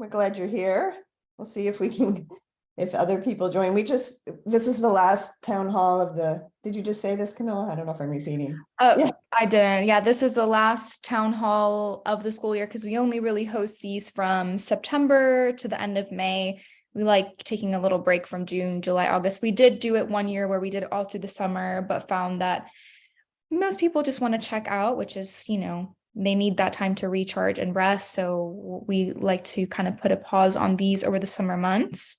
We're glad you're here. We'll see if we can, if other people join. This is the last town hall of did you just say this, Camilla? I don't know if I'm repeating. Oh, Yeah. I didn't. Yeah, this is the last town hall of the school year because we only really host these from September to the end of May. We like taking a little break from June, July, August. We did do it one year where we did it all through the summer, but found that most people just want to check out, which is, they need that time to recharge and rest. So we like to kind of put a pause on these over the summer months.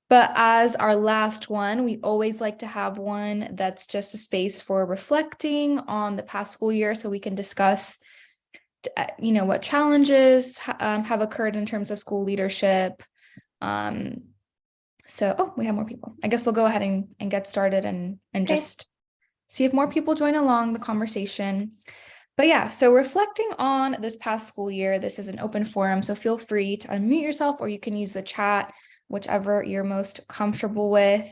But as our last one, we always like to have one that's just a space for reflecting on the past school year so we can discuss, what challenges have occurred in terms of school leadership. We have more people. I guess we'll go ahead and get started and just see if more people join along the conversation. But yeah, so reflecting on this past school year, this is an open forum, so feel free to unmute yourself or you can use the chat, whichever you're most comfortable with.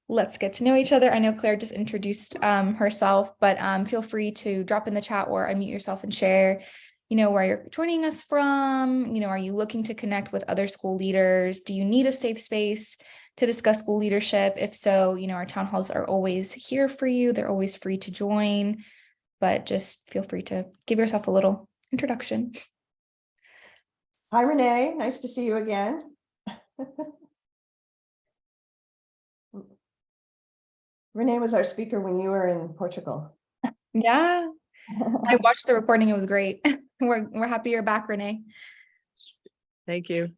Let's get to know each other. I know Claire just introduced herself, but feel free to drop in the chat or unmute yourself and share, where you're joining us from. Are you looking to connect with other school leaders? Do you need a safe space to discuss school leadership? If so, our town halls are always here for you. They're always free to join, but just feel free to give yourself a little introduction. Hi, Renee. Nice to see you again. Renee was our speaker when you were in Portugal. Yeah, I watched the recording. It was great. We're happy you're back, Renee. Thank you.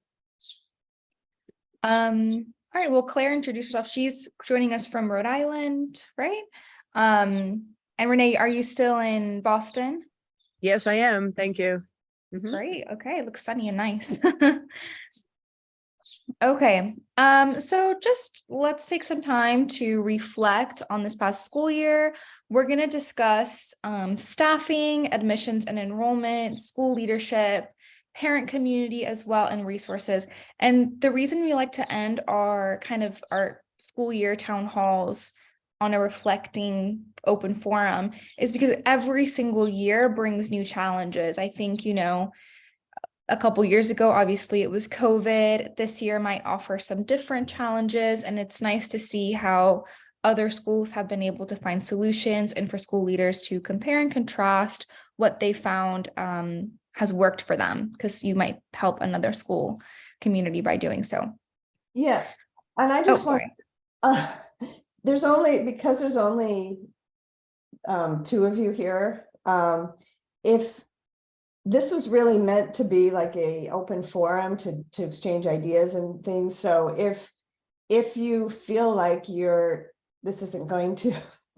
All right, well, Claire introduced herself. She's joining us from Rhode Island, right? And Renee, are you still in Boston? Yes, I am. Thank you. Great. Okay, it looks sunny and nice. Okay, so just let's take some time to reflect on this past school year. We're going to discuss staffing, admissions and enrollment, school leadership, parent community as well, and resources. And the reason we like to end our school year town halls on a reflecting open forum is because every single year brings new challenges. I think, a couple years ago, obviously it was COVID. This year might offer some different challenges, and it's nice to see how other schools have been able to find solutions and for school leaders to compare and contrast what they found has worked for them, because you might help another school community by doing so. Yeah, and I just want, there's only two of you here. If this was really meant to be like a open forum to exchange ideas and things. So if you feel like this isn't going to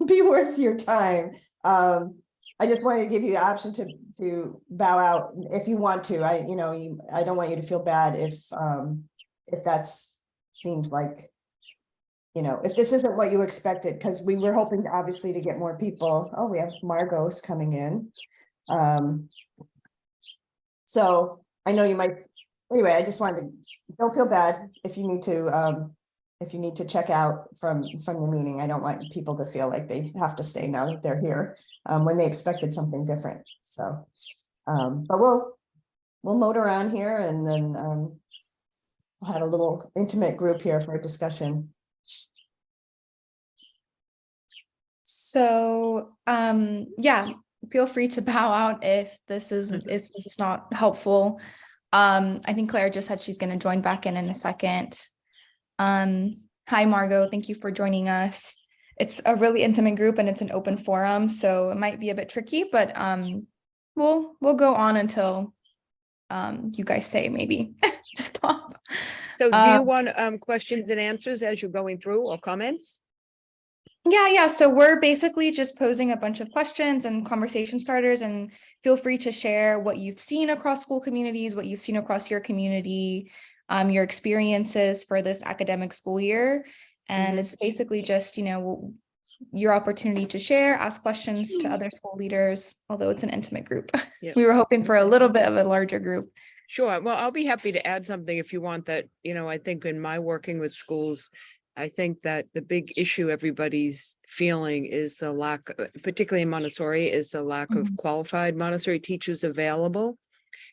be worth your time, I just wanted to give you the option to bow out if you want to. I don't want you to feel bad if that's seems like, if this isn't what you expected, because we were hoping obviously to get more people. Oh, we have Margot's coming in. So I know you might, anyway, I just wanted to, don't feel bad if you need to check out from the meeting. I don't want people to feel like they have to stay now that they're here when they expected something different. So, but we'll motor on here, and then we'll have a little intimate group here for a discussion. So, yeah. Feel free to bow out if this is not helpful. I think Claire just said she's going to join back in a second. Hi, Margot. Thank you for joining us. It's a really intimate group and it's an open forum, so it might be a bit tricky, but we'll go on until you guys say maybe to stop. So do you want questions and answers as you're going through, or comments? Yeah. So we're basically just posing a bunch of questions and conversation starters, and feel free to share what you've seen across school communities, what you've seen across your community, your experiences for this academic school year. And it's basically just, your opportunity to share, ask questions to other school leaders, although it's an intimate group. Yeah. We were hoping for a little bit of a larger group. Sure. Well, I'll be happy to add something if you want that. I think in my working with schools, I think that the big issue everybody's feeling is the lack, particularly in Montessori, is the lack of qualified Montessori teachers available.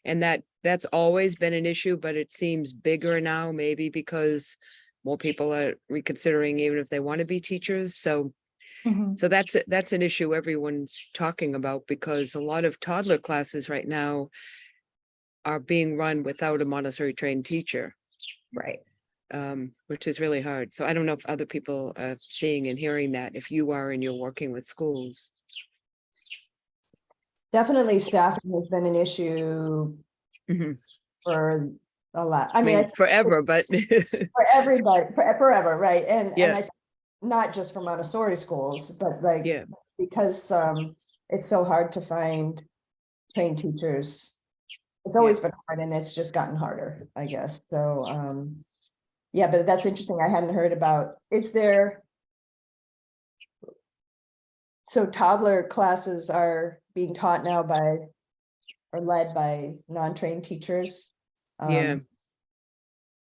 And that's always been an issue, but it seems bigger now, maybe because more people are reconsidering even if they want to be teachers. So that's an issue everyone's talking about, because a lot of toddler classes right now are being run without a Montessori trained teacher, Right. which is really hard. So I don't know if other people are seeing and hearing that, if you are and you're working with schools. Definitely staffing has been an issue Mhm. for a lot. I I mean, mean, forever, but for everybody, forever, right? And Yeah. I, not just for Montessori schools, but like, yeah, because it's so hard to find trained teachers. It's Yeah. always been hard, and it's just gotten harder, I guess. So yeah, but that's interesting. I hadn't heard about, so toddler classes are being taught now by, or led by non-trained teachers. yeah.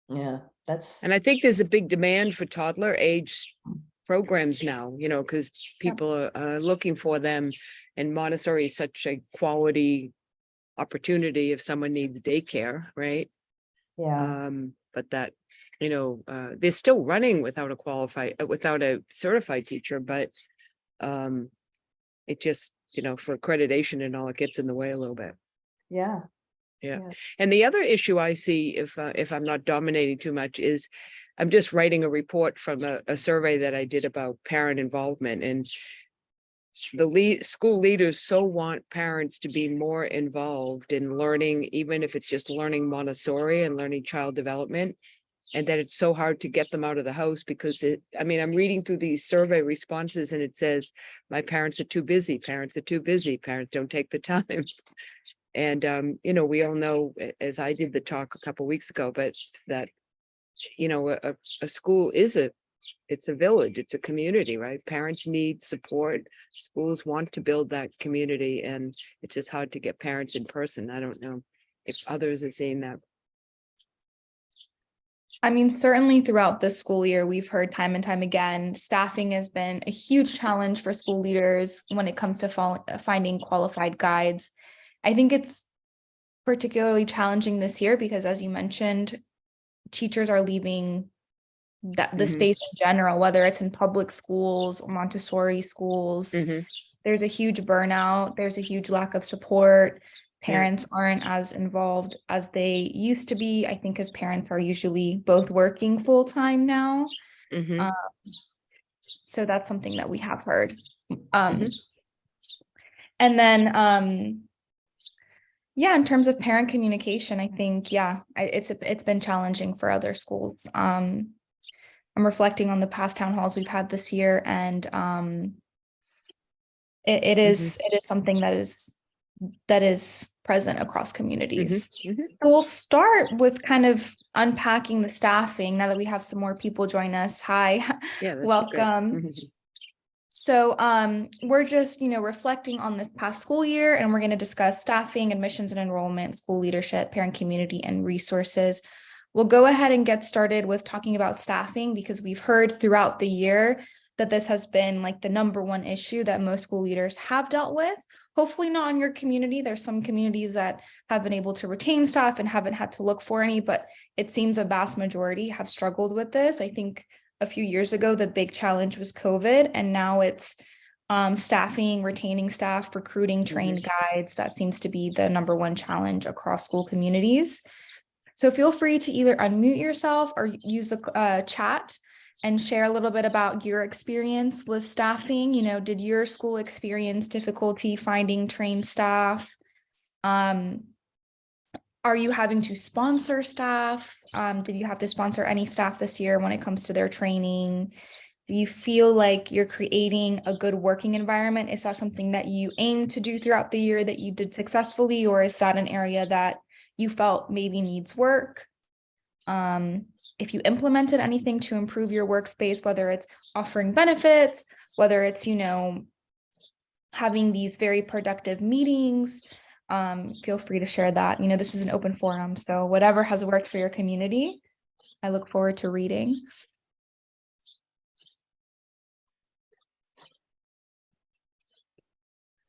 Yeah, that's, And I think there's a big demand for toddler age programs now, because people are looking for them, and Montessori is such a quality opportunity if someone needs daycare, right? yeah, But that, they're still running without without a certified teacher, but it just, for accreditation and all, it gets in the way a little bit. yeah. Yeah. Yeah. And the other issue I see, if I'm not dominating too much, is I'm just writing a report from a survey that I did about parent involvement, and the school leaders so want parents to be more involved in learning, even if it's just learning Montessori and learning child development, and that it's so hard to get them out of the house because I'm reading through these survey responses and it says, my parents are too busy, parents are too busy, parents don't take the time. And, we all know, as I did the talk a couple weeks ago, but that, a school it's a village, it's a community, right? Parents need support. Schools want to build that community, and it's just hard to get parents in person. I don't know if others are seeing that. I mean, certainly throughout the school year, we've heard time and time again, staffing has been a huge challenge for school leaders when it comes to finding qualified guides. I think it's particularly challenging this year because, as you mentioned, teachers are leaving the Mhm. space in general, whether it's in public schools or Montessori schools. There's a huge burnout. There's a huge lack of support. Parents aren't as involved as they used to be. I think because parents are usually both working full time now. So that's something that we have heard. And then, yeah, in terms of parent communication, I think, it's been challenging for other schools. I'm reflecting on the past town halls we've had this year, and it is something that is present across communities. So we'll start with kind of unpacking the staffing now that we have some more people join us. Hi, welcome. So we're just, reflecting on this past school year, and we're going to discuss staffing, admissions and enrollment, school leadership, parent community, and resources. We'll go ahead and get started with talking about staffing because we've heard throughout the year that this has been like the number one issue that most school leaders have dealt with. Hopefully not in your community. There's some communities that have been able to retain staff and haven't had to look for any, but it seems a vast majority have struggled with this. I think a few years ago, the big challenge was COVID, and now it's staffing, retaining staff, recruiting trained guides. That seems to be the number one challenge across school communities. So feel free to either unmute yourself or use the chat and share a little bit about your experience with staffing. Did your school experience difficulty finding trained staff? Are you having to sponsor staff? Did you have to sponsor any staff this year when it comes to their training? Do you feel like you're creating a good working environment? Is that something that you aim to do throughout the year that you did successfully, or is that an area that you felt maybe needs work? If you implemented anything to improve your workspace, whether it's offering benefits, whether it's, having these very productive meetings, feel free to share that. This is an open forum, so whatever has worked for your community, I look forward to reading.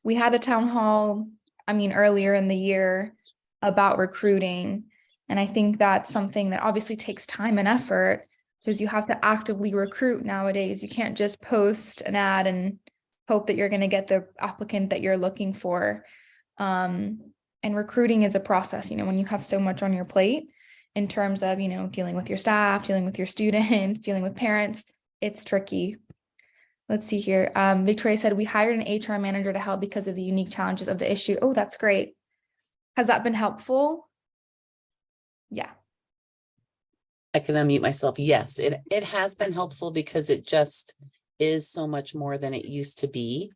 We had a town hall, earlier in the year, about recruiting. And I think that's something that obviously takes time and effort because you have to actively recruit nowadays. You can't just post an ad and hope that you're going to get the applicant that you're looking for. And recruiting is a process, when you have so much on your plate in terms of, dealing with your staff, dealing with your students, dealing with parents, it's tricky. Let's see here. Victoria said, we hired an HR manager to help because of the unique challenges of the issue. Oh, that's great. Has that been helpful? Yeah. I can unmute myself. Yes, it has been helpful because it just is so much more than it used to be.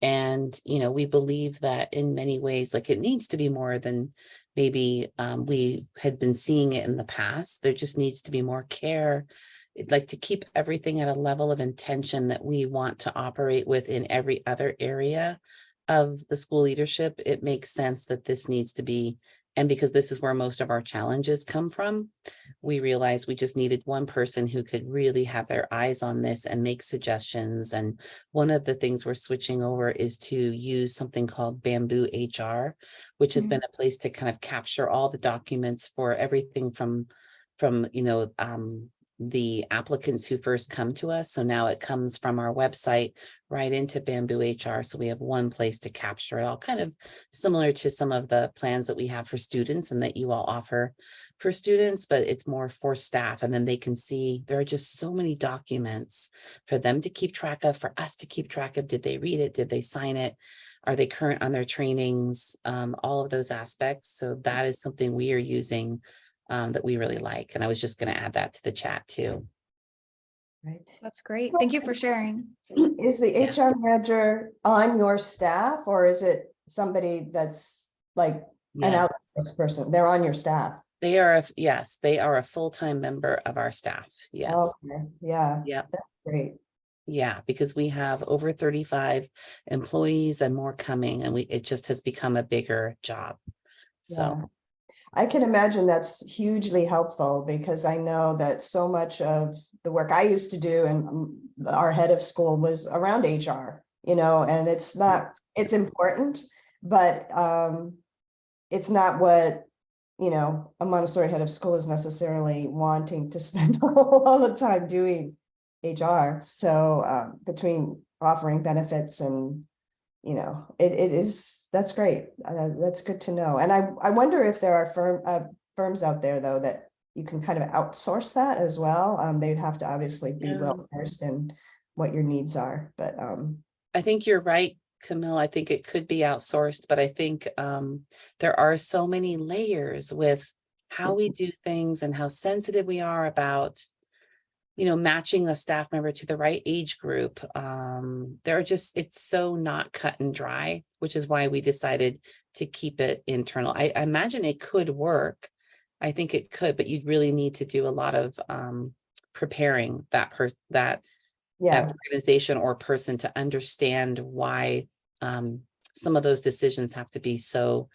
And, we believe that in many ways, like it needs to be more than maybe we had been seeing it in the past. There just needs to be more care. I'd like to keep everything at a level of intention that we want to operate with in every other area of the school leadership. It makes sense that this needs to be, and because this is where most of our challenges come from, we realized we just needed one person who could really have their eyes on this and make suggestions. And one of the things we're switching over is to use something called Bamboo HR, which has been a place to kind of capture all the documents for everything from the applicants who first come to us. So now it comes from our website right into Bamboo HR. So we have one place to capture it all, kind of similar to some of the plans that we have for students and that you all offer for students, but it's more for staff. And then they can see there are just so many documents for them to keep track of, for us to keep track of. Did they read it? Did they sign it? Are they current on their trainings? All of those aspects. So that is something we are using that we really like. And I was just going to add that to the chat too. Right. That's great. Thank you for sharing. Is the HR manager on your staff, or is it somebody that's like an outsourced person? They're on your staff. They are, yes, they are a full-time member of our staff. Yes. Okay. Yeah. Yeah. That's great. Yeah, because we have over 35 employees and more coming, and it just has become a bigger job. So. Yeah. I can imagine that's hugely helpful because I know that so much of the work I used to do and our head of school was around HR, and it's it's important, but it's not what, a Montessori head of school is necessarily wanting to spend all the time doing HR. So between offering benefits and that's great. That's good to know. And I wonder if there are firms out there though, that you can kind of outsource that as well. They'd have to obviously be well versed in what your needs are, but I think you're right, Camille. I think it could be outsourced, but I think there are so many layers with how we do things and how sensitive we are about matching a staff member to the right age group. It's so not cut and dry, which is why we decided to keep it internal. I imagine it could work. I think it could, but you'd really need to do a lot of preparing that organization or person to understand why some of those decisions have to be so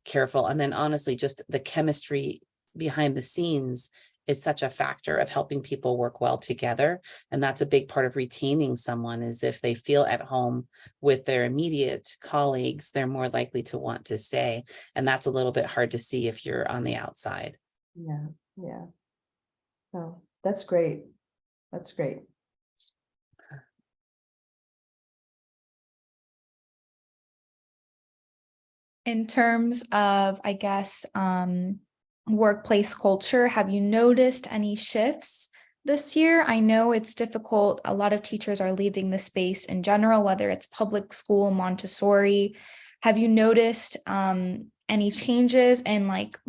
careful. And then honestly, just the chemistry behind the scenes is such a factor of helping people work well together. And that's a big part of retaining someone, is if they feel at home with their immediate colleagues, they're more likely to want to stay. And that's a little bit hard to see if you're on the outside. Yeah. Yeah. Oh, that's great. That's great. In terms of, I guess, workplace culture, have you noticed any shifts this year? I know it's difficult. A lot of teachers are leaving the space in general, whether it's public school, Montessori. Have you noticed any changes in, like,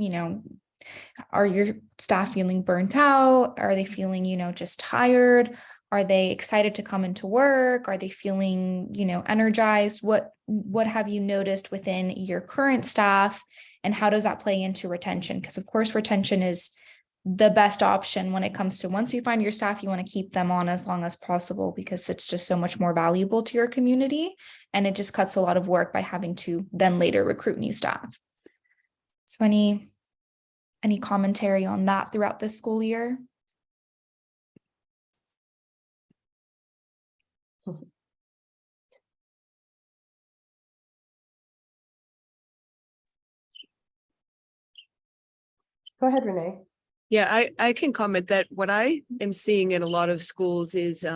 are your staff feeling burnt out? Are they feeling, just tired? Are they excited to come into work? Are they feeling, energized? What have you noticed within your current staff, and how does that play into retention? Because of course, retention is the best option when it comes to, once you find your staff, you want to keep them on as long as possible because it's just so much more valuable to your community. And it just cuts a lot of work by having to then later recruit new staff. So any commentary on that throughout this school year? Go ahead, Renee. Yeah, I can comment that what I am seeing in a lot of schools is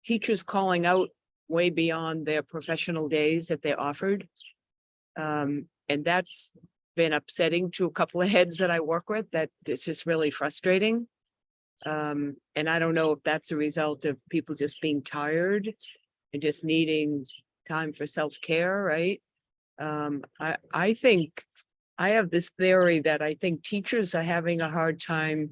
teachers calling out way beyond their professional days that they offered. And that's been upsetting to a couple of heads that I work with, that it's just really frustrating. And I don't know if that's a result of people just being tired and just needing time for self-care, right? I think I have this theory that I think teachers are having a hard time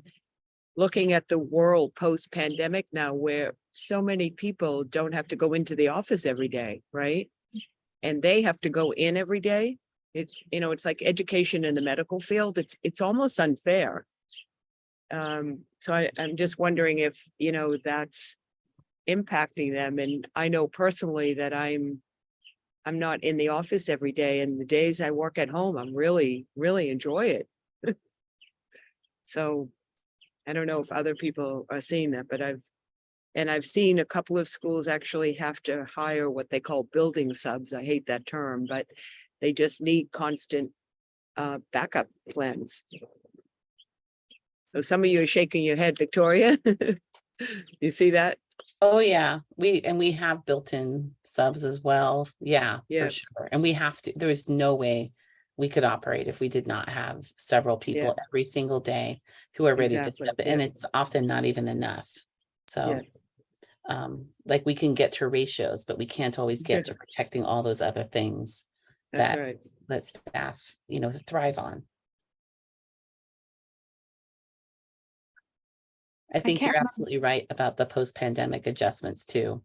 looking at the world post-pandemic now, where so many people don't have to go into the office every day, right? And they have to go in every day. It's like education in the medical field. It's almost unfair. So I'm just wondering if, that's impacting them. And I know personally that I'm not in the office every day, and the days I work at home, I'm really enjoy it. So I don't know if other people are seeing that, but I've seen a couple of schools actually have to hire what they call building subs. I hate that term, but they just need constant backup plans. So some of you are shaking your head, Victoria. You see that? Oh, yeah, we have built-in subs as well. Yeah, Yeah. for sure. And we have to, there is no way we could operate if we did not have several people every single day who are ready to Exactly, step in. And yeah. it's often not even enough. So, Yeah. like we can get to ratios, but we can't always get to protecting all those other things That's that right. that staff, thrive on. I think can't you're remember. absolutely right about the post-pandemic adjustments too.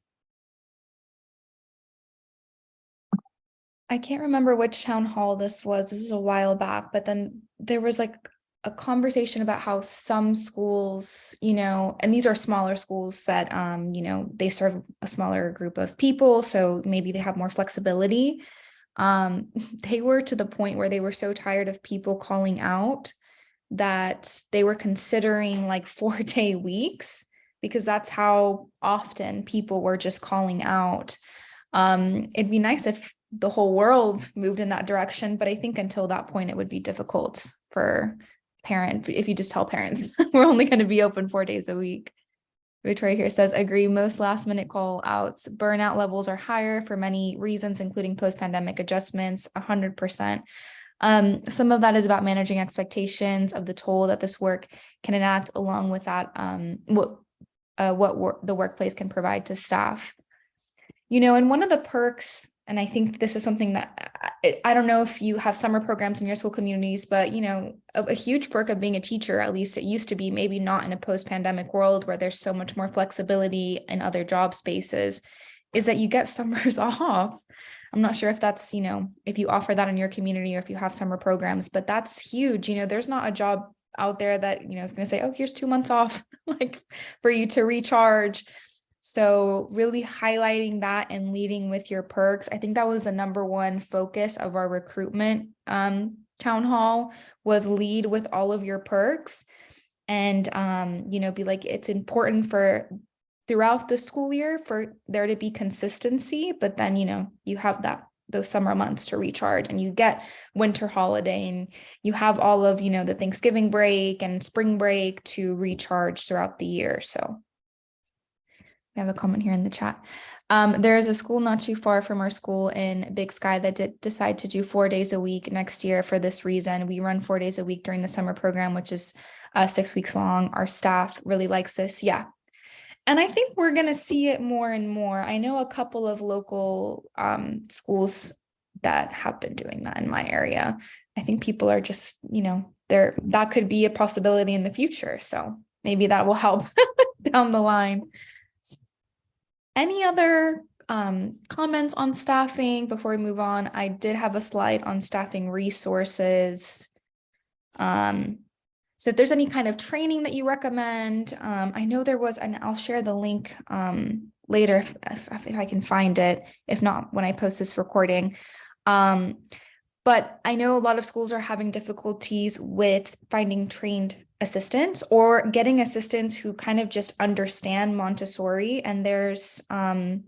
I can't remember which town hall this was. This was a while back, but then there was like a conversation about how some schools, and these are smaller schools that, they serve a smaller group of people. So maybe they have more flexibility. They were to the point where they were so tired of people calling out that they were considering like 4-day weeks, because that's how often people were just calling out. It'd be nice if the whole world moved in that direction, but I think until that point, it would be difficult for parents. If you just tell parents, we're only going to be open 4 days a week. Victoria here says, agree, most last minute call outs. Burnout levels are higher for many reasons, including post-pandemic adjustments, 100%. Some of that is about managing expectations of the toll that this work can enact, along with that, what the workplace can provide to staff. And one of the perks, and I think this is something that I don't know if you have summer programs in your school communities, but a huge perk of being a teacher, at least it used to be, maybe not in a post-pandemic world where there's so much more flexibility in other job spaces, is that you get summers off. I'm not sure if that's, if you offer that in your community or if you have summer programs, but that's huge. There's not a job out there that, is going to say, oh, here's 2 months off, like for you to recharge. So really highlighting that and leading with your perks. I think that was the number one focus of our recruitment town hall, was lead with all of your perks and, be like, it's important for throughout the school year for there to be consistency, but then, you have those summer months to recharge, and you get winter holiday, and you have all of, the Thanksgiving break and spring break to recharge throughout the year. So we have a comment here in the chat. There is a school not too far from our school in Big Sky that did decide to do 4 days a week next year for this reason. We run 4 days a week during the summer program, which is 6 weeks long. Our staff really likes this. Yeah. And I think we're going to see it more and more. I know a couple of local schools that have been doing that in my area. I think people are just, that could be a possibility in the future. So maybe that will help down the line. Any other comments on staffing before we move on? I did have a slide on staffing resources. So if there's any kind of training that you recommend, I know there was, and I'll share the link later if I can find it. If not, when I post this recording. But I know a lot of schools are having difficulties with finding trained assistants or getting assistants who kind of just understand Montessori. And there's a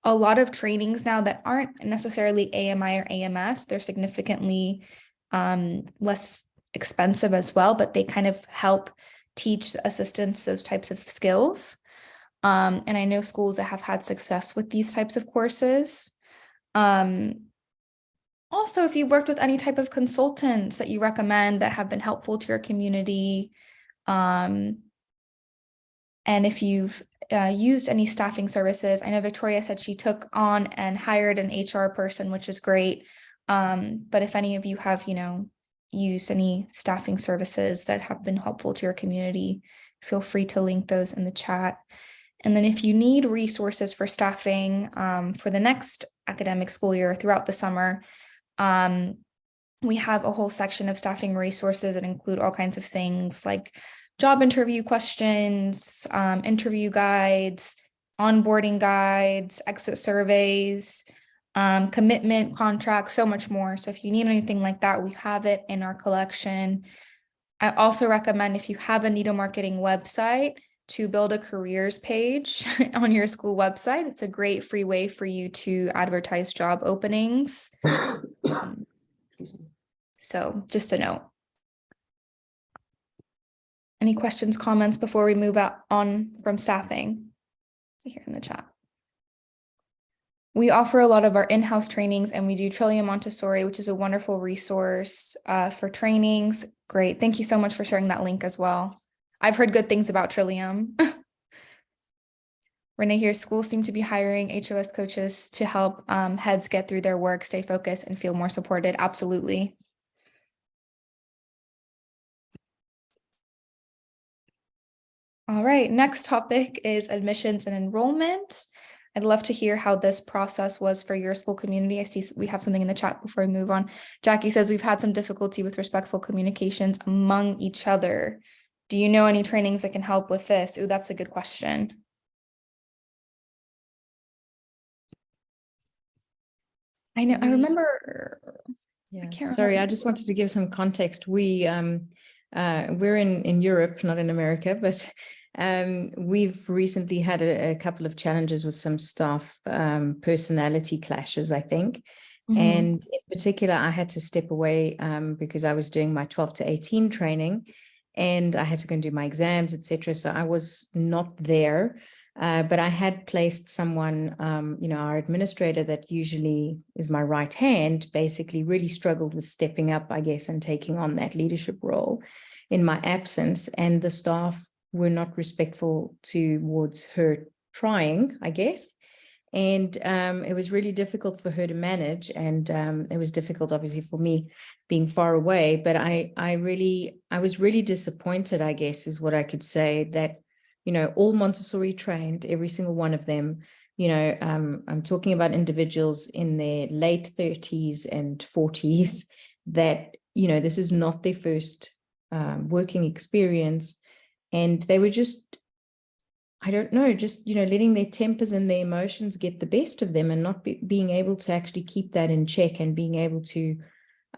lot of trainings now that aren't necessarily AMI or AMS. They're significantly less expensive as well, but they kind of help teach assistants those types of skills. And I know schools that have had success with these types of courses. Also, if you've worked with any type of consultants that you recommend that have been helpful to your community, and if you've used any staffing services, I know Victoria said she took on and hired an HR person, which is great. But if any of you have, used any staffing services that have been helpful to your community, feel free to link those in the chat. And then if you need resources for staffing for the next academic school year throughout the summer, we have a whole section of staffing resources that include all kinds of things like job interview questions, interview guides, onboarding guides, exit surveys, commitment contracts, so much more. So if you need anything like that, we have it in our collection. I also recommend, if you have a Nido Marketing website, to build a careers page on your school website. It's a great free way for you to advertise job openings. So just a note. Any questions, comments before we move on from staffing? See here in the chat. We offer a lot of our in-house trainings, and we do Trillium Montessori, which is a wonderful resource for trainings. Great. Thank you so much for sharing that link as well. I've heard good things about Trillium. Renee here, schools seem to be hiring HOS coaches to help heads get through their work, stay focused, and feel more supported. Absolutely. All right, next topic is admissions and enrollment. I'd love to hear how this process was for your school community. I see we have something in the chat before we move on. Jackie says we've had some difficulty with respectful communications among each other. Do you know any trainings that can help with this? Ooh, that's a good question. I know, I remember. Yeah, can't sorry, remember. I just wanted to give some context. We're in Europe, not in America, but we've recently had a couple of challenges with some staff personality clashes, I think. And in particular, I had to step away because I was doing my 12 to 18 training, and I had to go and do my exams, etc. So I was not there. But I had placed someone, our administrator that usually is my right hand, basically really struggled with stepping up, I guess, and taking on that leadership role in my absence. And the staff were not respectful towards her trying, I guess. And it was really difficult for her to manage. And it was difficult, obviously, for me being far away. But I was really disappointed, I guess, is what I could say, that all Montessori trained, every single one of them, I'm talking about individuals in their late 30s and 40s that, this is not their first working experience. And they were just, I don't know, just, letting their tempers and their emotions get the best of them, and not being able to actually keep that in check, and being able to,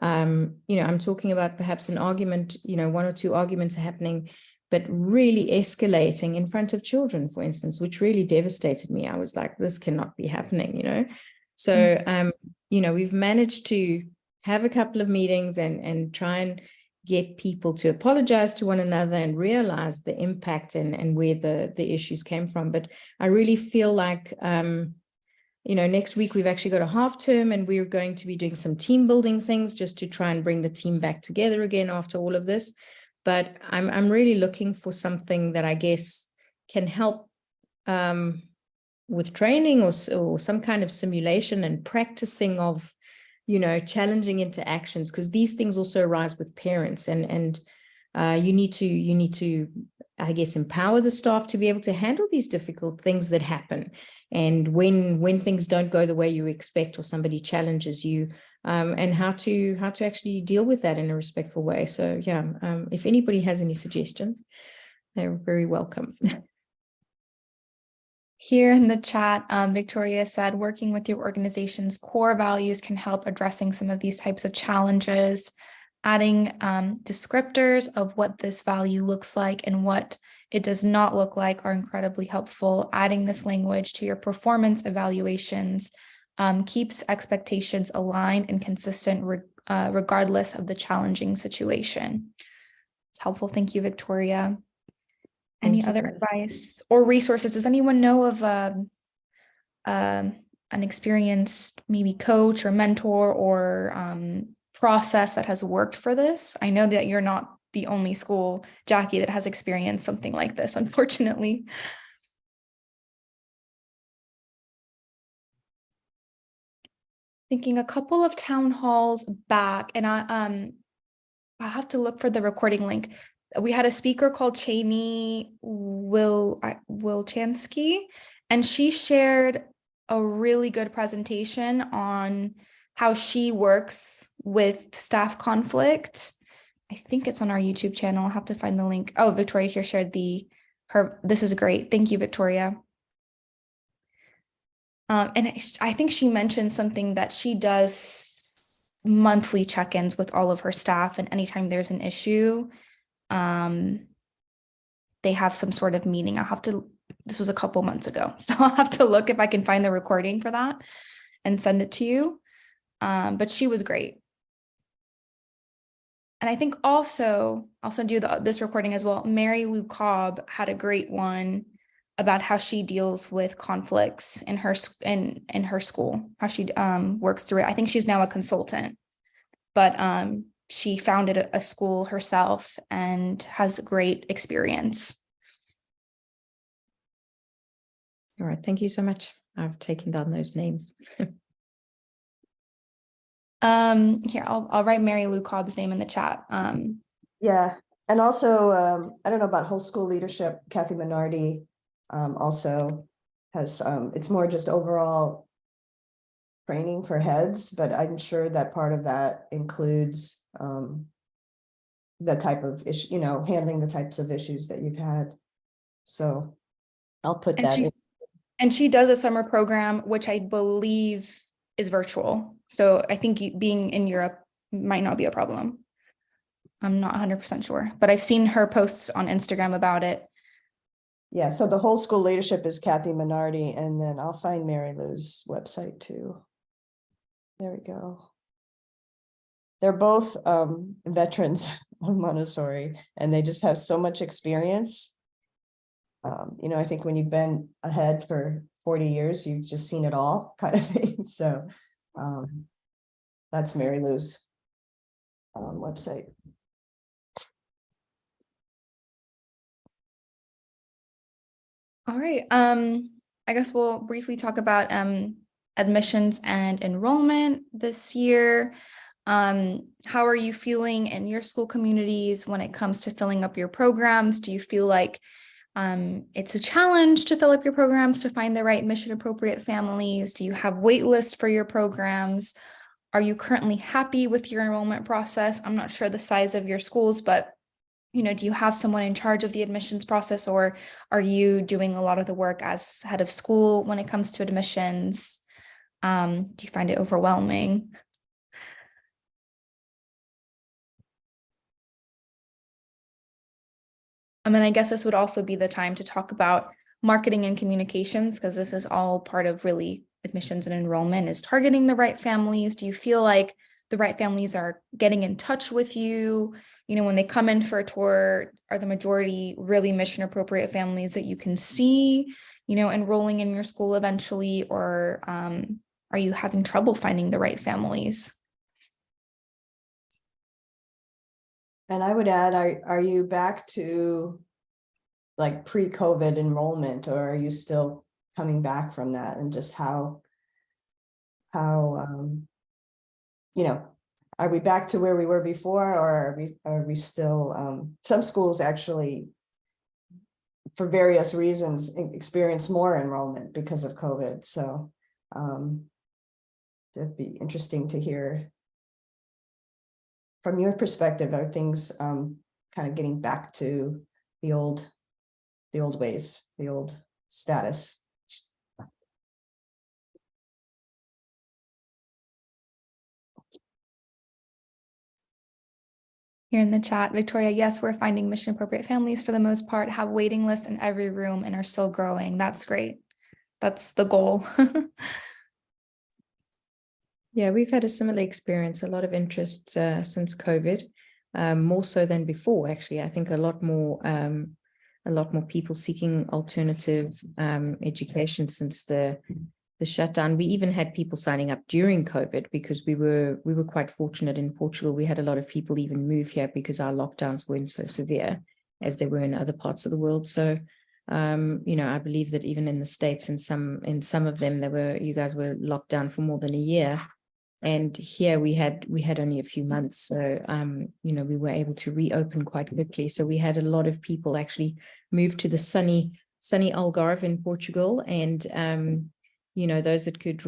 I'm talking about perhaps an argument, one or two arguments happening, but really escalating in front of children, for instance, which really devastated me. I was like, this cannot be happening, So, we've managed to have a couple of meetings and try and get people to apologize to one another and realize the impact and where the issues came from. But I really feel like, next week we've actually got a half term, and we're going to be doing some team building things just to try and bring the team back together again after all of this. But I'm really looking for something that I guess can help with training or some kind of simulation and practicing of, challenging interactions, because these things also arise with parents, and you need to, I guess, empower the staff to be able to handle these difficult things that happen. And when things don't go the way you expect, or somebody challenges you, and how to actually deal with that in a respectful way. So yeah, if anybody has any suggestions, they're very welcome. Here in the chat, Victoria said, working with your organization's core values can help addressing some of these types of challenges. Adding descriptors of what this value looks like and what it does not look like are incredibly helpful. Adding this language to your performance evaluations keeps expectations aligned and consistent regardless of the challenging situation. It's helpful. Thank you, Victoria. Any Thank other you. advice or resources? Does anyone know of an experienced maybe coach or mentor or process that has worked for this? I know that you're not the only school, Jackie, that has experienced something like this, unfortunately. Thinking a couple of town halls back, and I'll have to look for the recording link. We had a speaker called Cheney Wilchansky, and she shared a really good presentation on how she works with staff conflict. I think it's on our YouTube channel. I'll have to find the link. Oh, Victoria here shared this is great. Thank you, Victoria. And I think she mentioned something that she does monthly check-ins with all of her staff, and anytime there's an issue, they have some sort of meeting. This was a couple months ago, so I'll have to look if I can find the recording for that and send it to you. But she was great. And I think also, I'll send you this recording as well. Mary Lou Cobb had a great one about how she deals with conflicts in her school, how she works through it. I think she's now a consultant, but she founded a school herself and has great experience. All right, thank you so much. I've taken down those names. Here, I'll write Mary Lou Cobb's name in the chat. Yeah, and also, I don't know about whole school leadership, Kathy Minardi also has, it's more just overall training for heads, but I'm sure that part of that includes the type of issue, handling the types of issues that you've had. So I'll put that in. And she does a summer program, which I believe is virtual. So I think being in Europe might not be a problem. I'm not 100% sure, but I've seen her posts on Instagram about it. Yeah, so the whole school leadership is Kathy Minardi, and then I'll find Mary Lou's website too. There we go. They're both veterans of Montessori, and they just have so much experience. I think when you've been ahead for 40 years, you've just seen it all kind of thing. So that's Mary Lou's website. All right. I guess we'll briefly talk about admissions and enrollment this year. How are you feeling in your school communities when it comes to filling up your programs? Do you feel like it's a challenge to fill up your programs to find the right mission appropriate families? Do you have wait lists for your programs? Are you currently happy with your enrollment process? I'm not sure the size of your schools, but do you have someone in charge of the admissions process, or are you doing a lot of the work as head of school when it comes to admissions? Do you find it overwhelming? And then I guess this would also be the time to talk about marketing and communications, because this is all part of really admissions and enrollment, is targeting the right families. Do you feel like the right families are getting in touch with you? When they come in for a tour, are the majority really mission appropriate families that you can see, enrolling in your school eventually, or are you having trouble finding the right families? And I would add, are you back to like pre-COVID enrollment, or are you still coming back from that? And just how are we back to where we were before, or are we still, some schools actually, for various reasons, experience more enrollment because of COVID. So it'd be interesting to hear from your perspective. Are things kind of getting back to the old ways, the old status? Here in the chat, Victoria, yes, we're finding mission appropriate families for the most part, have waiting lists in every room and are still growing. That's great. That's the goal. Yeah, we've had a similar experience, a lot of interest since COVID, more so than before, actually. I think a lot more people seeking alternative education since the shutdown. We even had people signing up during COVID because we were quite fortunate in Portugal. We had a lot of people even move here because our lockdowns weren't so severe as they were in other parts of the world. So I believe that even in the States, in some of them, you guys were locked down for more than a year. And here we had only a few months. So, we were able to reopen quite quickly. So we had a lot of people actually move to the sunny Algarve in Portugal, and, those that could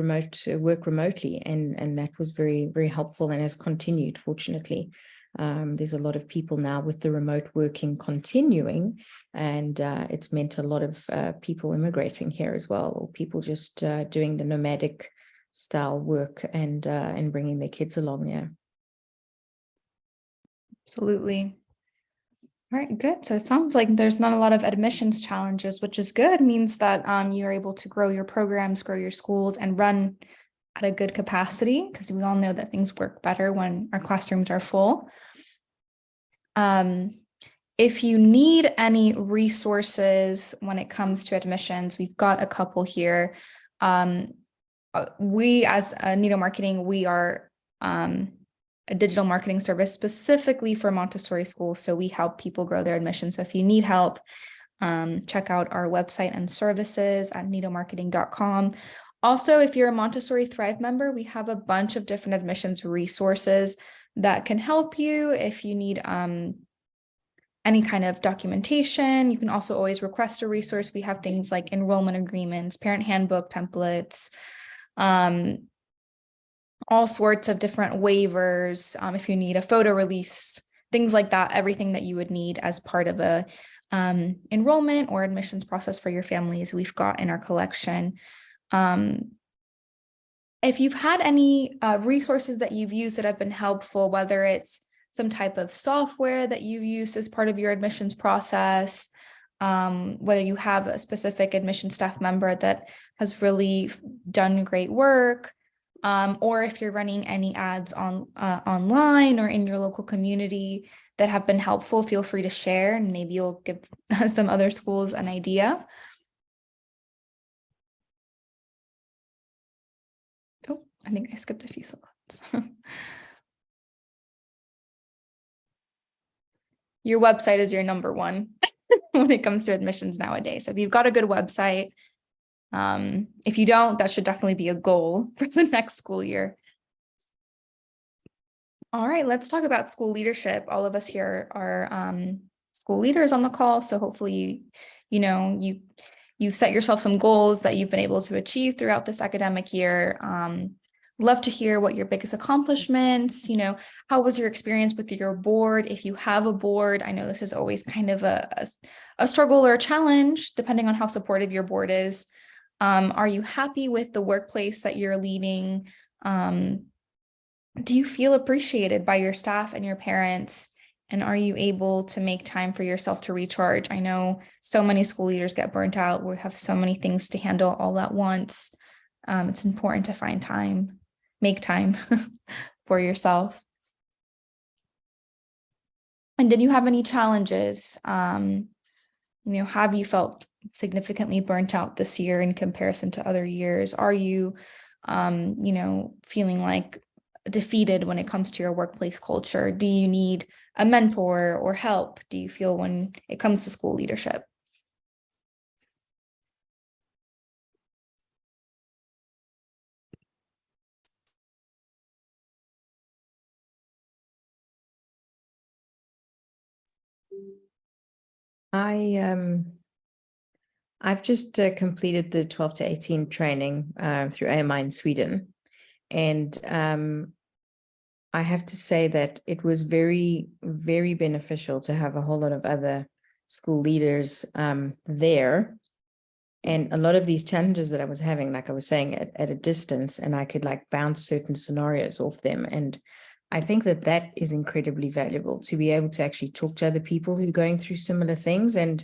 work remotely. And that was very, very helpful and has continued, fortunately. There's a lot of people now with the remote working continuing, and it's meant a lot of people immigrating here as well, or people just doing the nomadic style work and bringing their kids along. Yeah, Absolutely. All right, good. So it sounds like there's not a lot of admissions challenges, which is good. It means that you're able to grow your programs, grow your schools, and run at a good capacity, because we all know that things work better when our classrooms are full. If you need any resources when it comes to admissions, we've got a couple here. We as Nido Marketing, we are a digital marketing service specifically for Montessori schools. So we help people grow their admissions. So if you need help, check out our website and services at nidomarketing.com. Also, if you're a Montessori Thrive member, we have a bunch of different admissions resources that can help you if you need any kind of documentation. You can also always request a resource. We have things like enrollment agreements, parent handbook templates, all sorts of different waivers. If you need a photo release, things like that, everything that you would need as part of a enrollment or admissions process for your families, we've got in our collection. If you've had any resources that you've used that have been helpful, whether it's some type of software that you use as part of your admissions process, whether you have a specific admission staff member that has really done great work, or if you're running any ads online or in your local community that have been helpful, feel free to share, and maybe you'll give some other schools an idea. Oh, I think I skipped a few slides. Your website is your number one when it comes to admissions nowadays. So if you've got a good website, if you don't, that should definitely be a goal for the next school year. All right, let's talk about school leadership. All of us here are school leaders on the call. So hopefully, you've set yourself some goals that you've been able to achieve throughout this academic year. Love to hear what your biggest accomplishments, how was your experience with your board? If you have a board, I know this is always kind of a struggle or a challenge, depending on how supportive your board is. Are you happy with the workplace that you're leading? Do you feel appreciated by your staff and your parents? And are you able to make time for yourself to recharge? I know so many school leaders get burnt out. We have so many things to handle all at once. It's important to find time, make time for yourself. And did you have any challenges? Have you felt significantly burnt out this year in comparison to other years? Are you, feeling like defeated when it comes to your workplace culture? Do you need a mentor or help? Do you feel when it comes to school leadership? I've just completed the 12 to 18 training through AMI in Sweden. And I have to say that it was very, very beneficial to have a whole lot of other school leaders there. And a lot of these challenges that I was having, like I was saying, at a distance, and I could bounce certain scenarios off them. And I think that is incredibly valuable, to be able to actually talk to other people who are going through similar things. And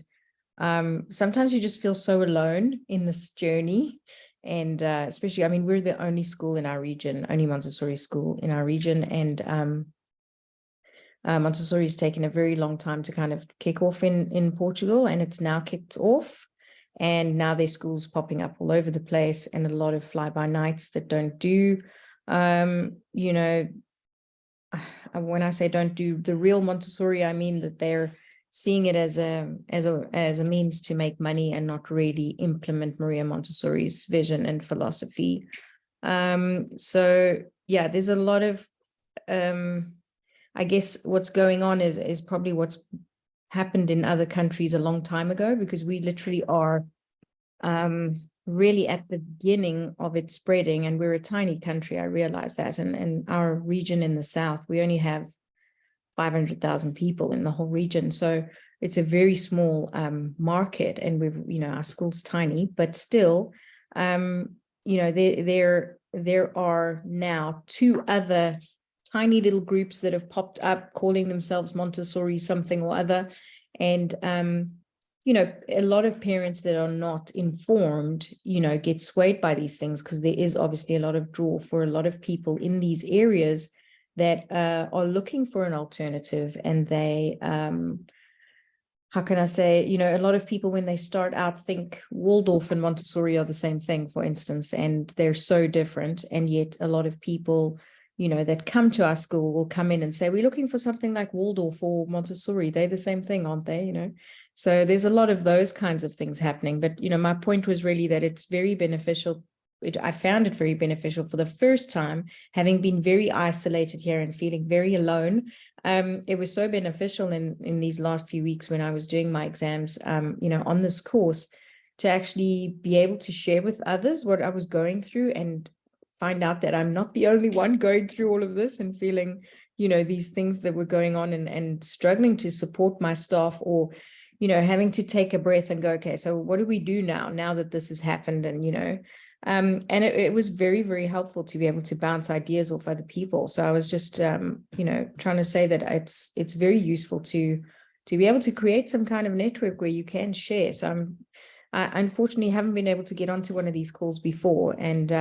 sometimes you just feel so alone in this journey. And especially, I mean, we're the only school in our region, only Montessori school in our region. And Montessori has taken a very long time to kind of kick off in Portugal, and it's now kicked off. And now there's schools popping up all over the place, and a lot of fly-by-nights that don't do, you know, when I say don't do the real Montessori, I mean that they're seeing it as a means to make money and not really implement Maria Montessori's vision and philosophy. So yeah, there's a lot of I guess what's going on is probably what's happened in other countries a long time ago, because we literally are really at the beginning of it spreading, and we're a tiny country. I realize that, and our region in the south, we only have 500,000 people in the whole region, so it's a very small market, and we've, you know, our school's tiny, but still, you know, there are now 2 other tiny little groups that have popped up calling themselves Montessori something or other. And, you know, a lot of parents that are not informed, you know, get swayed by these things, because there is obviously a lot of draw for a lot of people in these areas that are looking for an alternative. And they, how can I say, you know, a lot of people when they start out think Waldorf and Montessori are the same thing, for instance, and they're so different. And yet a lot of people, you know, that come to our school will come in and say, we're looking for something like Waldorf or Montessori. They're the same thing, aren't they? You know, so there's a lot of those kinds of things happening. But, you know, my point was really that it's very beneficial. I found it very beneficial for the first time, having been very isolated here and feeling very alone. It was so beneficial in these last few weeks when I was doing my exams, you know, on this course, to actually be able to share with others what I was going through, and find out that I'm not the only one going through all of this and feeling, you know, these things that were going on, and struggling to support my staff, or, you know, having to take a breath and go, okay, so what do we do now that this has happened? And, you know, and it was very, very helpful to be able to bounce ideas off other people. So I was just, you know, trying to say that it's very useful to be able to create some kind of network where you can share. So I unfortunately haven't been able to get onto one of these calls before. And,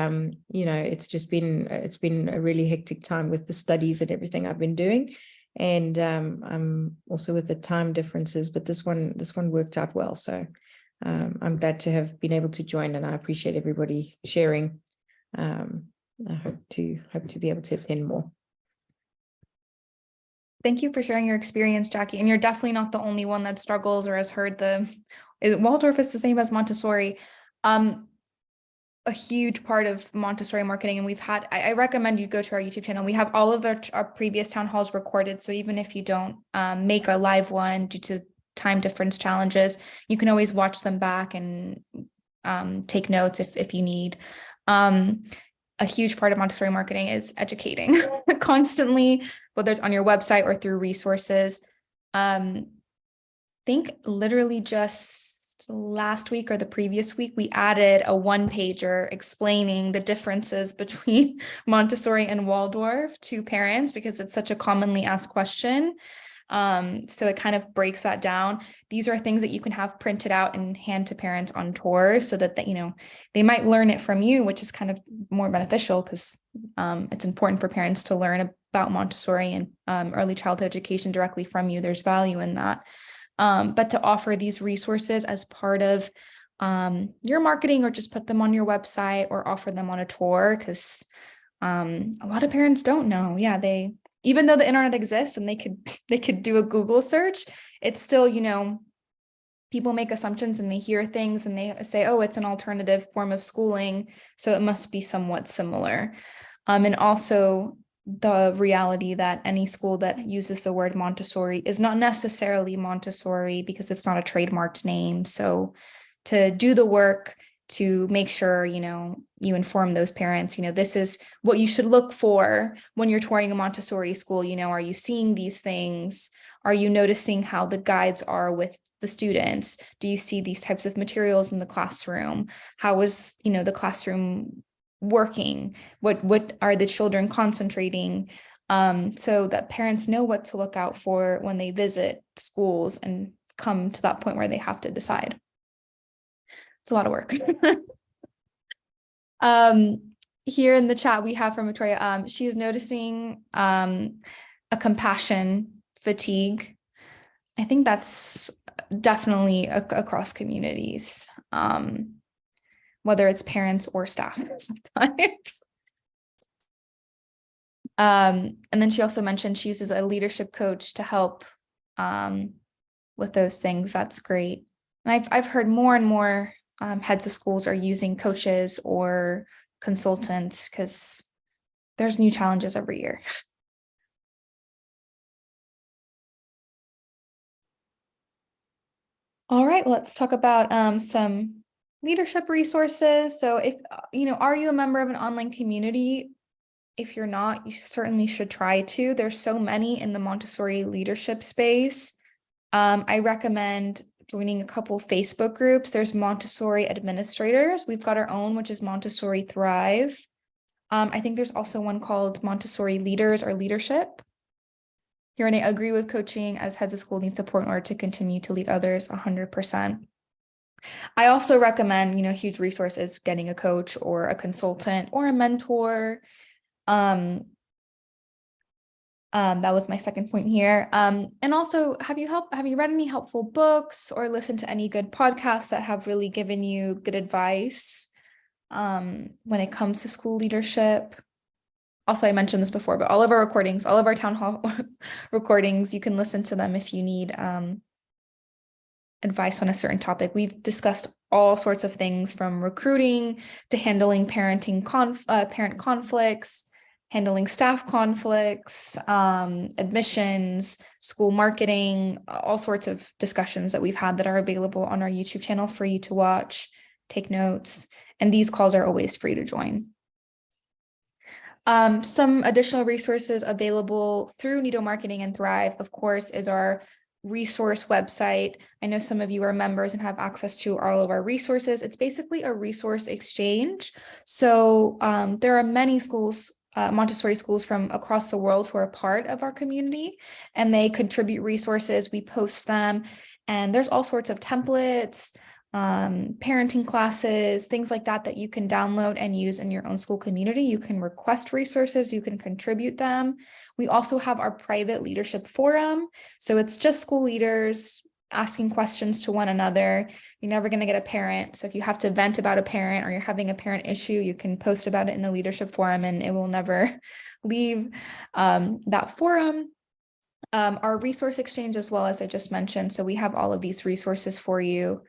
you know, it's been a really hectic time with the studies and everything I've been doing. And I'm also with the time differences, but this one worked out well. So I'm glad to have been able to join, and I appreciate everybody sharing. I hope to be able to attend more. Thank you for sharing your experience, Jackie. And you're definitely not the only one that struggles or has heard Waldorf is the same as Montessori. A huge part of Montessori marketing, and I recommend you go to our YouTube channel. We have all of our previous town halls recorded. So even if you don't make a live one due to time difference challenges, you can always watch them back and take notes if you need. A huge part of Montessori marketing is educating constantly, whether it's on your website or through resources. Think literally just last week or the previous week, we added a 1-pager explaining the differences between Montessori and Waldorf to parents, because it's such a commonly asked question. So it kind of breaks that down. These are things that you can have printed out and hand to parents on tours, so that you know, they might learn it from you, which is kind of more beneficial, because it's important for parents to learn about Montessori and early childhood education directly from you. There's value in that. But to offer these resources as part of your marketing, or just put them on your website or offer them on a tour, because a lot of parents don't know. Yeah, even though the internet exists and they could do a Google search, it's still, you know, people make assumptions and they hear things and they say, oh, it's an alternative form of schooling, so it must be somewhat similar. And also the reality that any school that uses the word Montessori is not necessarily Montessori, because it's not a trademarked name. So to do the work to make sure, you know, you inform those parents, you know, this is what you should look for when you're touring a Montessori school. You know, are you seeing these things? Are you noticing how the guides are with the students? Do you see these types of materials in the classroom? How is, you know, the classroom working? What are the children concentrating? So that parents know what to look out for when they visit schools and come to that point where they have to decide. It's a lot of work. Here in the chat we have from Victoria, she's noticing a compassion fatigue. I think that's definitely across communities, whether it's parents or staff sometimes. And then she also mentioned she uses a leadership coach to help with those things. That's great. And I've heard more and more heads of schools are using coaches or consultants because there's new challenges every year. All right, let's talk about some leadership resources. So if, are you a member of an online community? If you're not, you certainly should try to. There's so many in the Montessori leadership space. I recommend joining a couple Facebook groups. There's Montessori administrators. We've got our own, which is Montessori Thrive. I think there's also one called Montessori Leaders or Leadership. Here, and I agree with coaching as heads of school need support in order to continue to lead others 100%. I also recommend, huge resources, getting a coach or a consultant or a mentor. That was my second point here. And also, have you read any helpful books or listened to any good podcasts that have really given you good advice when it comes to school leadership? Also, I mentioned this before, but all of our recordings, all of our town hall recordings, you can listen to them if you need advice on a certain topic. We've discussed all sorts of things from recruiting to handling parent conflicts, handling staff conflicts, admissions, school marketing, all sorts of discussions that we've had that are available on our YouTube channel for you to watch, take notes, and these calls are always free to join. Some additional resources available through Nido Marketing and Thrive, of course, is our resource website. I know some of you are members and have access to all of our resources. It's basically a resource exchange. So there are many schools, Montessori schools from across the world who are part of our community, and they contribute resources. We post them, and there's all sorts of templates, parenting classes, things like that that you can download and use in your own school community. You can request resources, you can contribute them. We also have our private leadership forum. So it's just school leaders asking questions to one another. You're never going to get a parent. So if you have to vent about a parent or you're having a parent issue, you can post about it in the leadership forum and it will never leave that forum. Our resource exchange as well, as I just mentioned. So we have all of these resources for you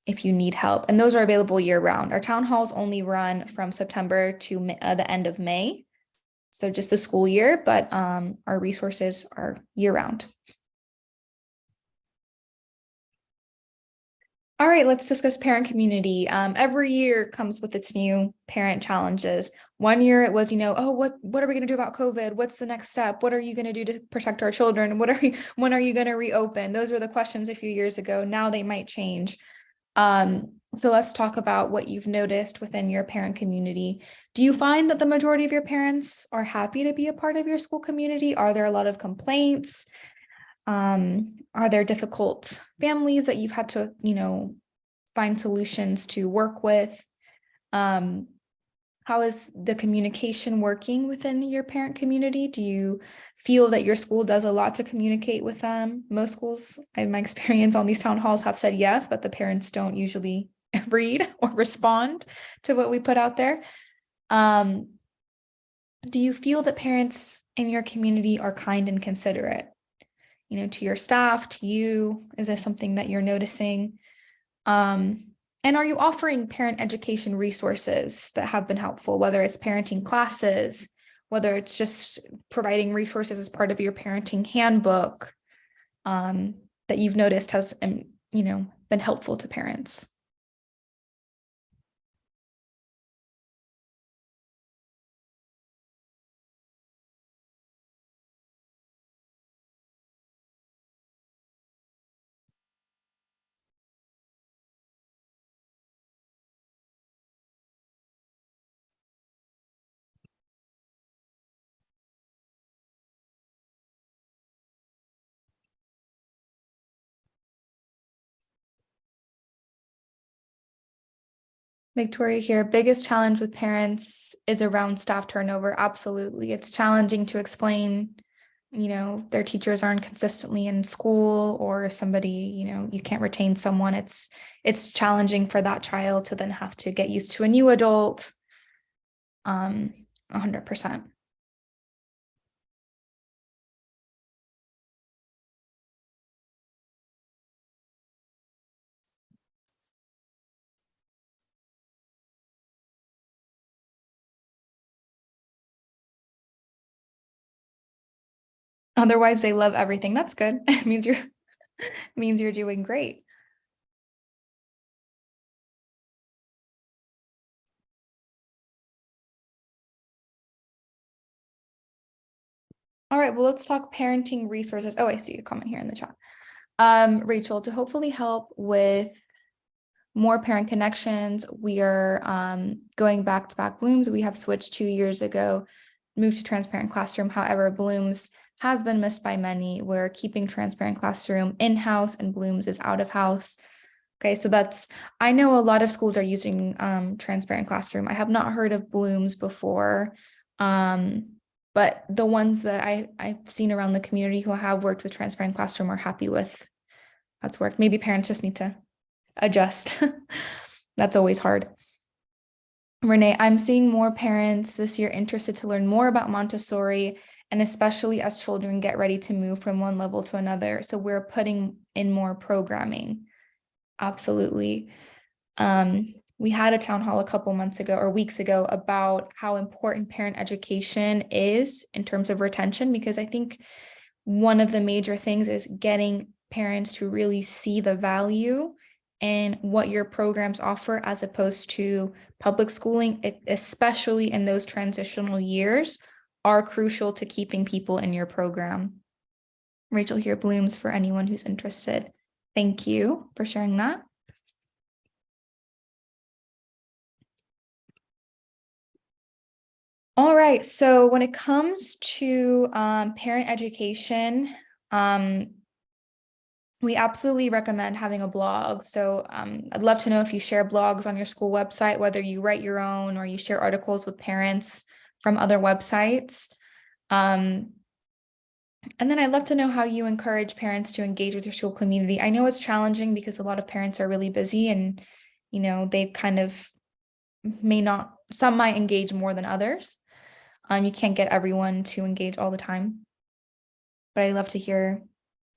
if you need help, and those are available year round. Our town halls only run from September to the end of May, so just the school year, but our resources are year round. All right, let's discuss parent community. Every year comes with its new parent challenges. One year it was, oh, what are we going to do about COVID? What's the next step? What are you going to do to protect our children? When are you going to reopen? Those were the questions a few years ago. Now they might change. So let's talk about what you've noticed within your parent community. Do you find that the majority of your parents are happy to be a part of your school community? Are there a lot of complaints? Are there difficult families that you've had to, find solutions to work with? How is the communication working within your parent community? Do you feel that your school does a lot to communicate with them? Most schools, in my experience on these town halls, have said yes, but the parents don't usually read or respond to what we put out there. Do you feel that parents in your community are kind and considerate? To your staff, to you? Is this something that you're noticing? And are you offering parent education resources that have been helpful, whether it's parenting classes, whether it's just providing resources as part of your parenting handbook that you've noticed has, been helpful to parents? Victoria here. Biggest challenge with parents is around staff turnover. Absolutely. It's challenging to explain, their teachers aren't consistently in school, or somebody, you can't retain someone. It's challenging for that child to then have to get used to a new adult. 100%. Otherwise, they love everything. That's good. It means you're doing great. All right, well, let's talk parenting resources. Oh, I see a comment here in the chat. Rachel, to hopefully help with more parent connections, we are going back-to-back Blooms. We have switched 2 years ago, moved to Transparent Classroom. However, Blooms has been missed by many. We're keeping Transparent Classroom in-house and Blooms is out of house. Okay, so I know a lot of schools are using Transparent Classroom. I have not heard of Blooms before. But the ones that I've seen around the community who have worked with Transparent Classroom are happy with that's worked. Maybe parents just need to adjust. That's always hard. Renee, I'm seeing more parents this year interested to learn more about Montessori, and especially as children get ready to move from one level to another. So we're putting in more programming. Absolutely. We had a town hall a couple months ago or weeks ago about how important parent education is in terms of retention, because I think one of the major things is getting parents to really see the value in what your programs offer as opposed to public schooling, especially in those transitional years, are crucial to keeping people in your program. Rachel here, Blooms for anyone who's interested. Thank you for sharing that. All right, so when it comes to parent education, we absolutely recommend having a blog. So I'd love to know if you share blogs on your school website, whether you write your own or you share articles with parents from other websites. And then I'd love to know how you encourage parents to engage with your school community. I know it's challenging because a lot of parents are really busy and, they kind of some might engage more than others. You can't get everyone to engage all the time, but I'd love to hear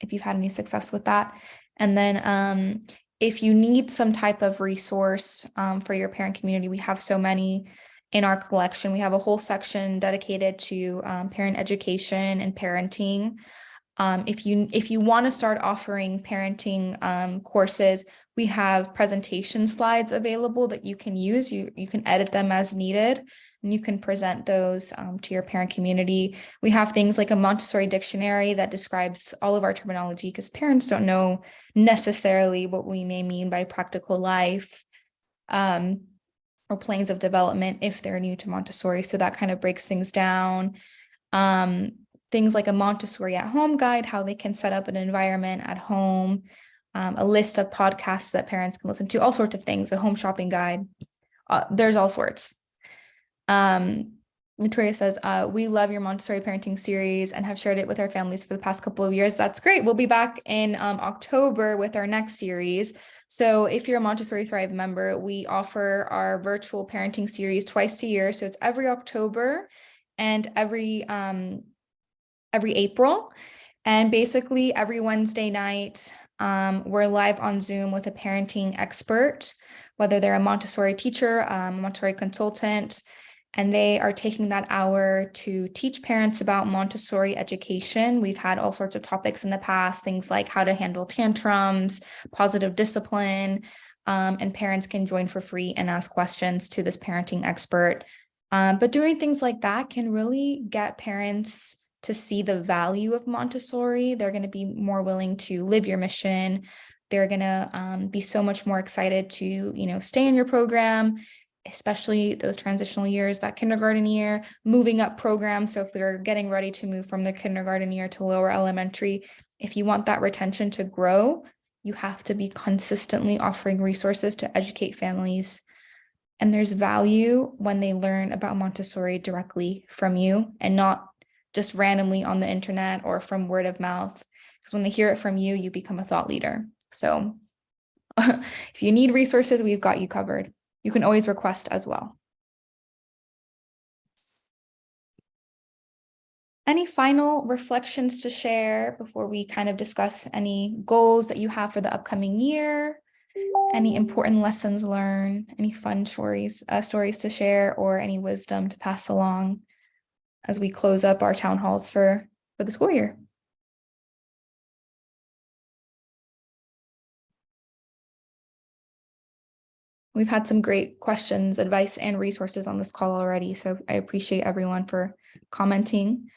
if you've had any success with that. And then if you need some type of resource for your parent community, we have so many in our collection. We have a whole section dedicated to parent education and parenting. If you want to start offering parenting courses, we have presentation slides available that you can use. You can edit them as needed, and you can present those to your parent community. We have things like a Montessori dictionary that describes all of our terminology, because parents don't know necessarily what we may mean by practical life or planes of development if they're new to Montessori. So that kind of breaks things down. Things like a Montessori at home guide, how they can set up an environment at home, a list of podcasts that parents can listen to, all sorts of things, a home shopping guide. There's all sorts. Victoria says, we love your Montessori parenting series and have shared it with our families for the past couple of years. That's great. We'll be back in October with our next series. So if you're a Montessori Thrive member, we offer our virtual parenting series twice a year. So it's every October and every April. And basically every Wednesday night, we're live on Zoom with a parenting expert, whether they're a Montessori teacher, a Montessori consultant, and they are taking that hour to teach parents about Montessori education. We've had all sorts of topics in the past, things like how to handle tantrums, positive discipline, and parents can join for free and ask questions to this parenting expert. But doing things like that can really get parents to see the value of Montessori. They're going to be more willing to live your mission. They're going to be so much more excited to, stay in your program, especially those transitional years, that kindergarten year, moving up program. So if they're getting ready to move from their kindergarten year to lower elementary, if you want that retention to grow, you have to be consistently offering resources to educate families And there's value when they learn about Montessori directly from you and not just randomly on the internet or from word of mouth. Because when they hear it from you, you become a thought leader. So if you need resources, we've got you covered. You can always request as well. Any final reflections to share before we kind of discuss any goals that you have for the upcoming year? Any important lessons learned? Any fun stories to share, or any wisdom to pass along as we close up our town halls for the school year? We've had some great questions, advice, and resources on this call already, so I appreciate everyone for commenting.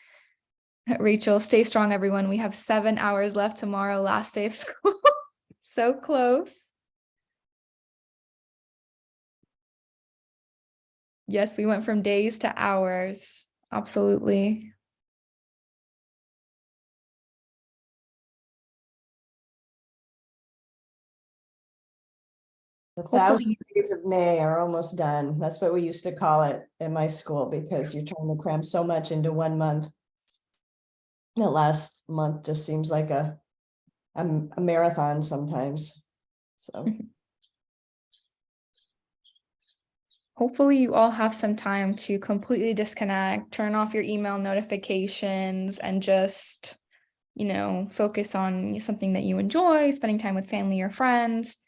Rachel, stay strong, everyone. We have 7 hours left tomorrow, last day of school. So close. Yes, we went from days to hours. Absolutely. The Hopefully- 1,000 days of May are almost done. That's what we used to call it in my school, because you're trying to cram so much into 1 month. The last month just seems like a marathon sometimes. So Hopefully you all have some time to completely disconnect, turn off your email notifications, and just, focus on something that you enjoy, spending time with family or friends.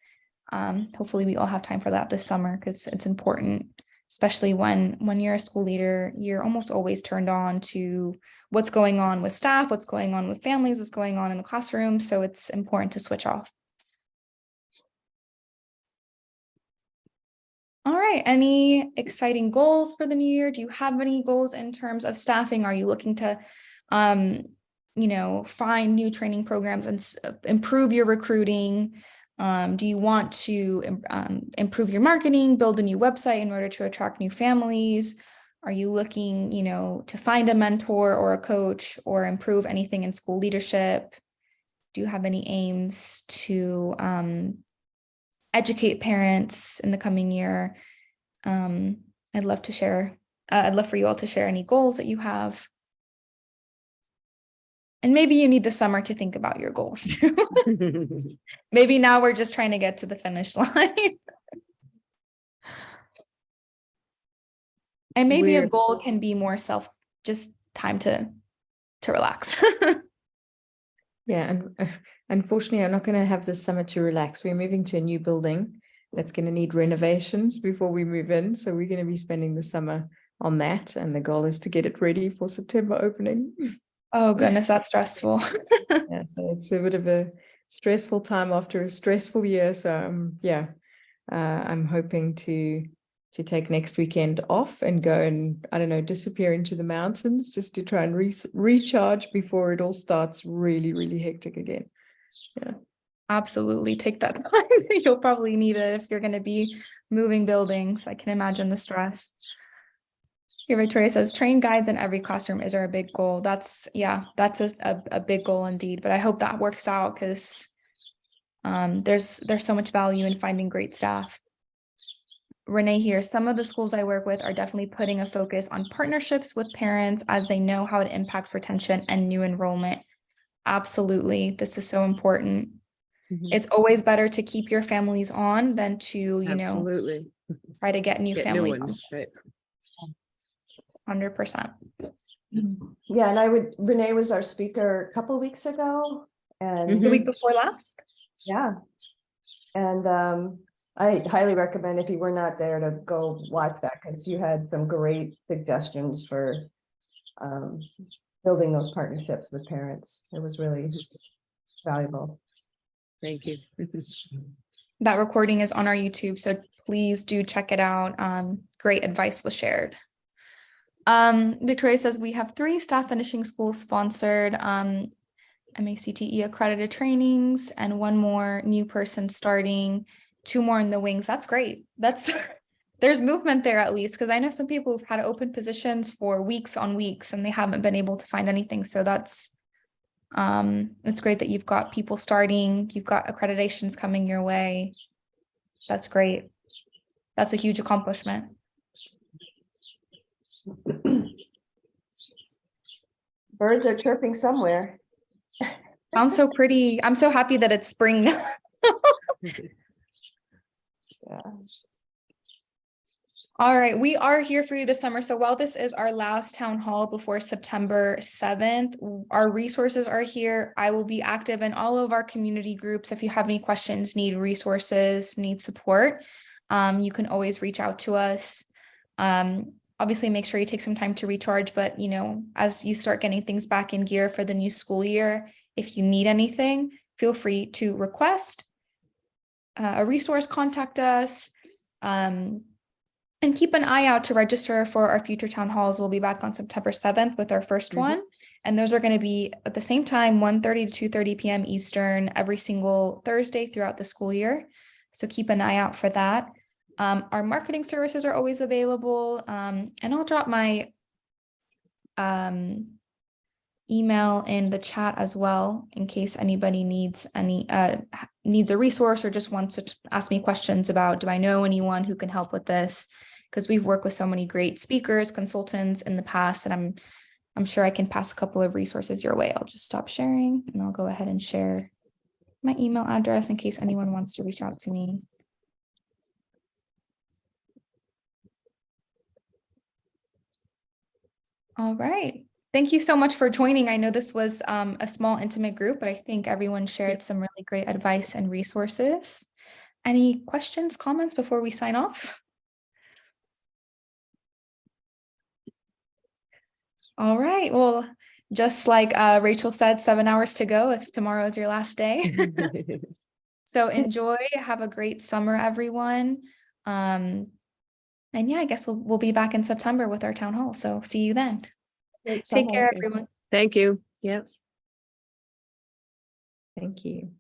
Hopefully we all have time for that this summer, because it's important, especially when you're a school leader. You're almost always turned on to what's going on with staff, what's going on with families, what's going on in the classroom. So it's important to switch off. All right. Any exciting goals for the new year? Do you have any goals in terms of staffing? Are you looking to, find new training programs and improve your recruiting? Do you want to improve your marketing, build a new website in order to attract new families? Are you looking, to find a mentor or a coach or improve anything in school leadership? Do you have any aims to educate parents in the coming year? I'd love to share. I'd love for you all to share any goals that you have. And maybe you need the summer to think about your goals too. Maybe now we're just trying to get to the finish line. And maybe a goal can be more just time to relax. Yeah, and unfortunately, I'm not going to have this summer to relax. We're moving to a new building that's going to need renovations before we move in. So we're going to be spending the summer on that. And the goal is to get it ready for September opening. Oh, goodness, that's stressful. Yeah, so it's a bit of a stressful time after a stressful year. So I'm hoping to take next weekend off and go and, I don't know, disappear into the mountains just to try and recharge before it all starts really, really hectic again. Yeah. Absolutely. Take that time. You'll probably need it if you're going to be moving buildings. I can imagine the stress. Here, Victoria says, train guides in every classroom is our big goal. That's a big goal indeed, but I hope that works out, because there's so much value in finding great staff. Renee here, some of the schools I work with are definitely putting a focus on partnerships with parents, as they know how it impacts retention and new enrollment. Absolutely. This is so important. Mhm. It's always better to keep your families on than to, Absolutely. try to get new Get families. new ones, right? 100%. yeah, and Renee was our speaker a couple weeks ago, and The week before last? yeah. And I highly recommend, if you were not there, to go watch that, because you had some great suggestions for building those partnerships with parents. It was really valuable. Thank you. That recording is on our YouTube, so please do check it out. Great advice was shared. Victoria says, we have 3 staff finishing school sponsored MACTE accredited trainings, and 1 more new person starting, 2 more in the wings. That's great. There's movement there, at least, because I know some people who've had open positions for weeks on weeks and they haven't been able to find anything. So it's great that you've got people starting, you've got accreditations coming your way. That's great. that's a huge accomplishment. Birds are chirping somewhere. Sounds so pretty. I'm so happy that it's spring now. Yeah. All right, we are here for you this summer. So while this is our last town hall before September 7th, our resources are here. I will be active in all of our community groups. If you have any questions, need resources, need support, you can always reach out to us. Obviously, make sure you take some time to recharge, but you know, as you start getting things back in gear for the new school year, if you need anything, feel free to request a resource, contact us. And keep an eye out to register for our future town halls. We'll be back on September 7th with our first one. And those are going to be at the same time, 1:30 to 2:30 p.m. Eastern, every single Thursday throughout the school year. So keep an eye out for that. Our marketing services are always available. And I'll drop my email in the chat as well, in case anybody needs a resource or just wants to ask me questions about, do I know anyone who can help with this? Because we've worked with so many great speakers, consultants in the past, and I'm sure I can pass a couple of resources your way. I'll just stop sharing and I'll go ahead and share my email address in case anyone wants to reach out to me. All right. Thank you so much for joining. I know this was a small, intimate group, but I think everyone shared some really great advice and resources. Any questions, comments before we sign off? All right. Well, just like Rachel said, 7 hours to go if tomorrow is your last day. So enjoy. Have a great summer, everyone. And yeah, I guess we'll be back in September with our town hall. So see you then. Great Take summer. care, everyone. Thank you. Yeah. Thank you.